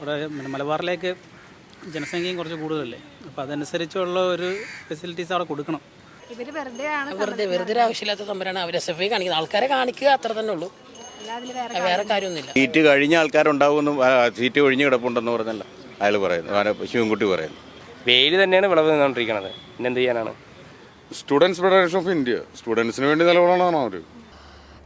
ഇവിടെ മലബാറിലേക്ക് ജനസംഖ്യയും കുറച്ച് കൂടുതലല്ലേ, അപ്പോൾ അതനുസരിച്ചുള്ള ഒരു ഫെസിലിറ്റീസ് അവിടെ കൊടുക്കണം. വെറുതെ ആവശ്യമില്ലാത്ത സംഭരമാണ് അവർ SFI കാണിക്കുന്നത്. ആൾക്കാരെ കാണിക്കുക, അത്ര തന്നെ ഉള്ളൂ, വേറെ കാര്യമൊന്നുമില്ല. സീറ്റ് കഴിഞ്ഞ ആൾക്കാരുണ്ടാവുമെന്നും സീറ്റ് ഒഴിഞ്ഞു കിടപ്പുണ്ടെന്ന് പറഞ്ഞല്ല അയാൾ പറയുന്നു, ശിവൻകുട്ടി പറയുന്നു. വെയിൽ തന്നെയാണ് വിളവ് നിന്നുകൊണ്ടിരിക്കുന്നത്, പിന്നെന്ത് ചെയ്യാനാണ്? സ്റ്റുഡൻസ് ഫെഡറേഷൻ ഓഫ് ഇന്ത്യ സ്റ്റുഡൻസിന് വേണ്ടി നിലകൊള്ളാനാണ് അവർ.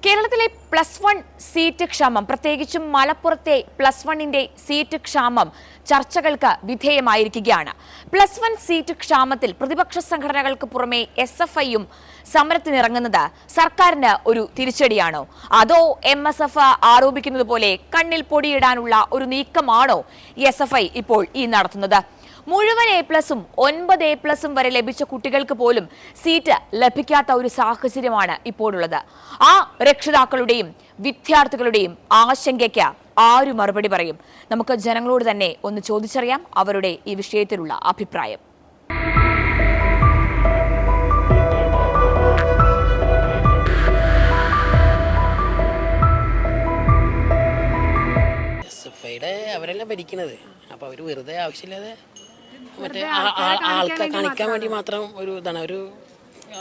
കേരളത്തിലെ +1 സീറ്റ് ക്ഷാമം, പ്രത്യേകിച്ചും മലപ്പുറത്തെ +1ന്റെ സീറ്റ് ക്ഷാമം ചർച്ചകൾക്ക് വിധേയമായിരിക്കുകയാണ്. +1 സീറ്റ് ക്ഷാമത്തിൽ പ്രതിപക്ഷ സംഘടനകൾക്ക് പുറമെ SFIയും സമരത്തിനിറങ്ങുന്നത് സർക്കാരിന് ഒരു തിരിച്ചടിയാണോ, അതോ MSF ആരോപിക്കുന്നത് പോലെ കണ്ണിൽ പൊടിയിടാനുള്ള ഒരു നീക്കമാണോ SFI ഇപ്പോൾ ഈ നടത്തുന്നത്? മുഴുവൻ A+ഉം 9 A+ വരെ ലഭിച്ച കുട്ടികൾക്ക് പോലും സീറ്റ് ലഭിക്കാത്ത ഒരു സാഹചര്യമാണ് ഇപ്പോഴുള്ളത്. ആ രക്ഷിതാക്കളുടെയും വിദ്യാർത്ഥികളുടെയും ആശങ്കയ്ക്ക് ആരു മറുപടി പറയും? നമുക്ക് ജനങ്ങളോട് തന്നെ ഒന്ന് ചോദിച്ചറിയാം അവരുടെ ഈ വിഷയത്തിലുള്ള അഭിപ്രായം. SFIയുടെ അവരെല്ലാം ഭരിക്കുന്നത്, അപ്പോൾ അവർ വെറുതെ ആവശ്യമില്ലാതെ മറ്റേ ആൾക്കാർ കാണിക്കാൻ വേണ്ടി മാത്രം ഒരു ഇതാണ്, ഒരു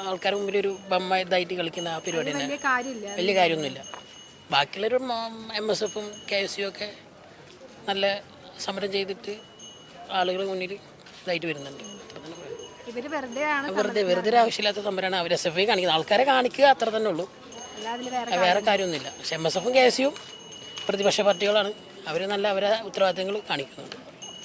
ആൾക്കാരുടെ മുമ്പിൽ ഒരു ബമ്മ ഇതായിട്ട് കളിക്കുന്ന ആ പരിപാടി തന്നെ വലിയ കാര്യമൊന്നുമില്ല. ബാക്കിയുള്ളൊരു MSFും KSU ഒക്കെ നല്ല സമരം ചെയ്തിട്ട് ആളുകൾ മുന്നിൽ ഇതായിട്ട് വരുന്നുണ്ട്. വെറുതെ ആവശ്യമില്ലാത്ത സംഭരമാണ് അവർ SFI കാണിക്കുന്നത്. ആൾക്കാരെ കാണിക്കുക, അത്ര തന്നെ ഉള്ളൂ, വേറെ കാര്യമൊന്നുമില്ല. പക്ഷെ MSFും KSUവും പ്രതിപക്ഷ പാർട്ടികളാണ്, അവർ നല്ല അവരെ ഉത്തരവാദിത്തങ്ങൾ കാണിക്കുന്നുണ്ട്.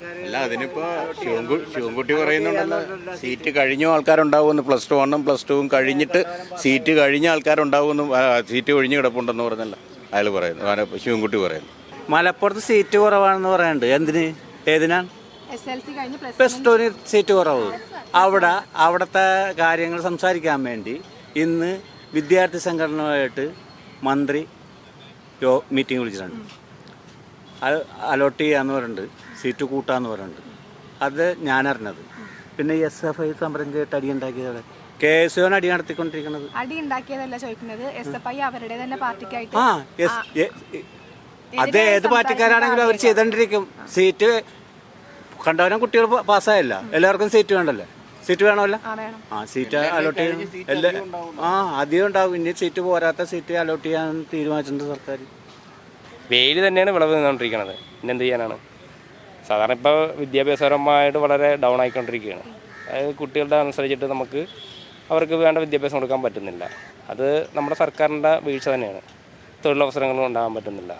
അല്ല, അതിനിപ്പോ ശിവൻകുട്ടി പറയുന്നുണ്ടല്ലോ, സീറ്റ് കഴിഞ്ഞ ആൾക്കാരുണ്ടാവുമെന്ന്. +1ഉം +2ഉം കഴിഞ്ഞിട്ട് സീറ്റ് കഴിഞ്ഞ ആൾക്കാരുണ്ടാവുമെന്നും സീറ്റ് ഒഴിഞ്ഞു കിടപ്പുണ്ടെന്ന് പറഞ്ഞല്ല അയാൾ പറയുന്നു, ശിവൻകുട്ടി പറയുന്നു. മലപ്പുറത്ത് സീറ്റ് കുറവാണെന്ന് പറയാനുണ്ട്. എന്തിന്, ഏതിനാണ്? +2ന് സീറ്റ് കുറവ്. അവിടുത്തെ കാര്യങ്ങൾ സംസാരിക്കാൻ വേണ്ടി ഇന്ന് വിദ്യാർത്ഥി സംഘടനയായിട്ട് മന്ത്രി മീറ്റിംഗ് വിളിച്ചിട്ടുണ്ട്. അലോട്ട് ചെയ്യാന്ന് പറഞ്ഞിട്ടുണ്ട്, സീറ്റ് കൂട്ടാന്ന് പറഞ്ഞിട്ടുണ്ട്. അത് ഞാനറിഞ്ഞത്. പിന്നെ SFI സമരം ചെയ്തിട്ട് അടിയുണ്ടാക്കിയത് KSU അടി നടത്തിക്കൊണ്ടിരിക്കുന്നത്. അത് ഏത് പാർട്ടിക്കാരാണെങ്കിലും അവർ ചെയ്തോണ്ടിരിക്കും. സീറ്റ് കണ്ടവനും കുട്ടികൾ പാസ്സായല്ല, എല്ലാവർക്കും സീറ്റ് വേണ്ടല്ലേ? സീറ്റ് വേണമല്ലോ. സീറ്റ് അലോട്ട് ചെയ്യണം. അധികം ഉണ്ടാവും. ഇനി സീറ്റ് പോരാത്ത സീറ്റ് അലോട്ട് ചെയ്യാൻ തീരുമാനിച്ചിട്ടുണ്ട് സർക്കാർ. വെയിൽ തന്നെയാണ് വിളവ് നിന്നുകൊണ്ടിരിക്കുന്നത്, പിന്നെന്ത് ചെയ്യാനാണ്? സാധാരണ ഇപ്പോൾ വിദ്യാഭ്യാസപരമായിട്ട് വളരെ ഡൗൺ ആയിക്കൊണ്ടിരിക്കുകയാണ്. അതായത് കുട്ടികളുടെ അനുസരിച്ചിട്ട് നമുക്ക് അവർക്ക് വേണ്ട വിദ്യാഭ്യാസം കൊടുക്കാൻ പറ്റുന്നില്ല. അത് നമ്മുടെ സർക്കാരിൻ്റെ വീഴ്ച തന്നെയാണ്. തൊഴിലവസരങ്ങളും ഉണ്ടാകാൻ പറ്റുന്നില്ല.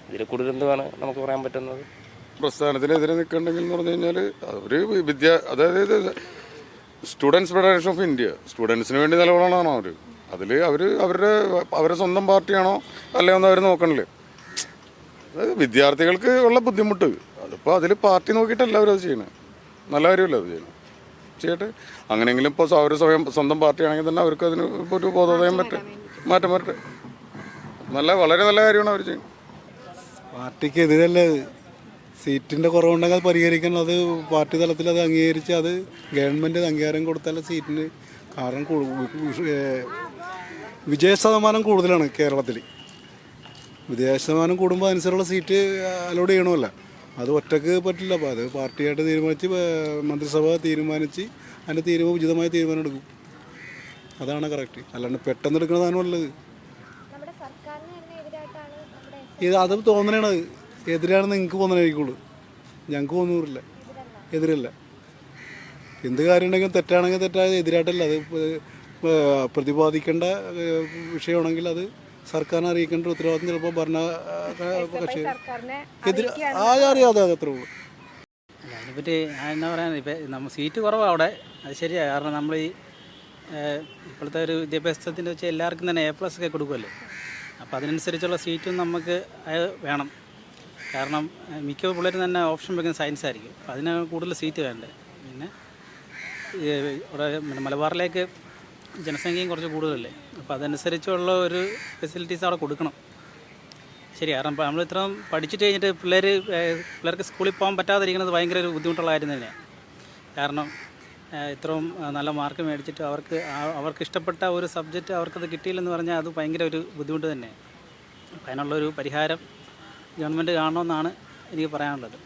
ഇതിൽ കൂടുതൽ എന്തുവാണ് നമുക്ക് പറയാൻ പറ്റുന്നത്? പ്രസ്ഥാനത്തിനെതിരെ നിൽക്കണമെങ്കിൽ എന്ന് പറഞ്ഞു കഴിഞ്ഞാൽ ഒരു അതായത് സ്റ്റുഡൻസ് ഫെഡറേഷൻ ഓഫ് ഇന്ത്യ സ്റ്റുഡൻസിന് വേണ്ടി നിലകൊള്ളാനാണ് അവർ. അതിൽ അവരുടെ സ്വന്തം പാർട്ടിയാണോ അല്ലയെന്ന് അവർ നോക്കണില്ലേ? അതായത് വിദ്യാർത്ഥികൾക്ക് ഉള്ള ബുദ്ധിമുട്ട് അതിപ്പോൾ അതിൽ പാർട്ടി നോക്കിയിട്ടല്ല അവരത് ചെയ്യണത്. നല്ല കാര്യമല്ല അത് ചെയ്യട്ടെ. അങ്ങനെയെങ്കിലും ഇപ്പോൾ അവർ സ്വന്തം പാർട്ടിയാണെങ്കിൽ തന്നെ അവർക്ക് അതിന് ഇപ്പോൾ ഒരു ബോധോദയം മാറ്റം വരട്ടെ. വളരെ നല്ല കാര്യമാണ് അവർ ചെയ്യുന്നത്. പാർട്ടിക്കെതിരല്ലേ? സീറ്റിൻ്റെ കുറവുണ്ടെങ്കിൽ അത് പരിഹരിക്കണം. അത് പാർട്ടി തലത്തിൽ അത് അംഗീകരിച്ച് അത് ഗവൺമെൻറ് അംഗീകാരം കൊടുത്താൽ സീറ്റിന്. കാരണം വിജയ ശതമാനം കൂടുതലാണ് കേരളത്തിൽ. വിജയ ശതമാനം കൂടുമ്പോൾ അനുസരിച്ചുള്ള സീറ്റ് അലോട്ട് ചെയ്യണമല്ലോ. അത് ഒറ്റക്ക് പറ്റില്ല. അപ്പോൾ അത് പാർട്ടിയായിട്ട് തീരുമാനിച്ച് മന്ത്രിസഭ തീരുമാനിച്ച് അതിൻ്റെ ഉചിതമായ തീരുമാനം എടുക്കും. അതാണ് കറക്റ്റ്. അല്ലാണ്ട് പെട്ടെന്ന് എടുക്കുന്നതാണ് നല്ലത്. അത് തോന്നണേണ് എതിരാണെന്ന് നിങ്ങൾക്ക് തോന്നണായിരിക്കുള്ളൂ. ഞങ്ങൾക്ക് തോന്നുന്നില്ല, എതിരല്ല. എന്ത് കാര്യം ഉണ്ടെങ്കിലും തെറ്റാണെങ്കിൽ തെറ്റായത് എതിരായിട്ടല്ല. അത് പ്രതിപാദിക്കേണ്ട വിഷയമാണെങ്കിൽ അത് സർക്കാരിനെ അറിയിക്കേണ്ട ഉത്തരവാദിത്വം ചിലപ്പോൾ ഭരണ കക്ഷി അറിയാതെ അത്രേ ഉള്ളൂ. അതിനെപ്പറ്റി എന്താ പറയാൻ, ഇപ്പം സീറ്റ് കുറവാണ് അവിടെ, അത് ശരിയാണ്. കാരണം നമ്മൾ ഈ ഇപ്പോഴത്തെ ഒരു വിദ്യാഭ്യാസത്തിൻ്റെ വെച്ചാൽ എല്ലാവർക്കും തന്നെ A+ ഒക്കെ കൊടുക്കുമല്ലോ. അപ്പോൾ അതിനനുസരിച്ചുള്ള സീറ്റും നമുക്ക് വേണം. കാരണം മിക്ക പിള്ളേരും തന്നെ ഓപ്ഷൻ വെക്കുന്ന സയൻസ് ആയിരിക്കും. അപ്പോൾ അതിന് കൂടുതൽ സീറ്റ് വേണ്ടേ. പിന്നെ ഇവിടെ മലബാറിലേക്ക് ജനസംഖ്യയും കുറച്ച് കൂടുതലല്ലേ, അപ്പോൾ അതനുസരിച്ചുള്ള ഒരു ഫെസിലിറ്റീസ് അവിടെ കൊടുക്കണം. ശരി. കാരണം ഇപ്പോൾ നമ്മൾ ഇത്രയും പഠിച്ചിട്ട് കഴിഞ്ഞിട്ട് പിള്ളേർക്ക് സ്കൂളിൽ പോകാൻ പറ്റാതിരിക്കുന്നത് ഭയങ്കര ഒരു ബുദ്ധിമുട്ടുള്ള കാര്യം തന്നെയാണ്. കാരണം ഇത്രയും നല്ല മാർക്ക് മേടിച്ചിട്ട് അവർക്ക് ഇഷ്ടപ്പെട്ട ഒരു സബ്ജക്റ്റ് അവർക്കത് കിട്ടിയില്ലെന്ന് പറഞ്ഞാൽ അത് ഭയങ്കര ഒരു ബുദ്ധിമുട്ട് തന്നെയാണ്. അപ്പോൾ അതിനുള്ളൊരു പരിഹാരം ഗവൺമെൻറ് കാണണമെന്നാണ് എനിക്ക് പറയാനുള്ളത്.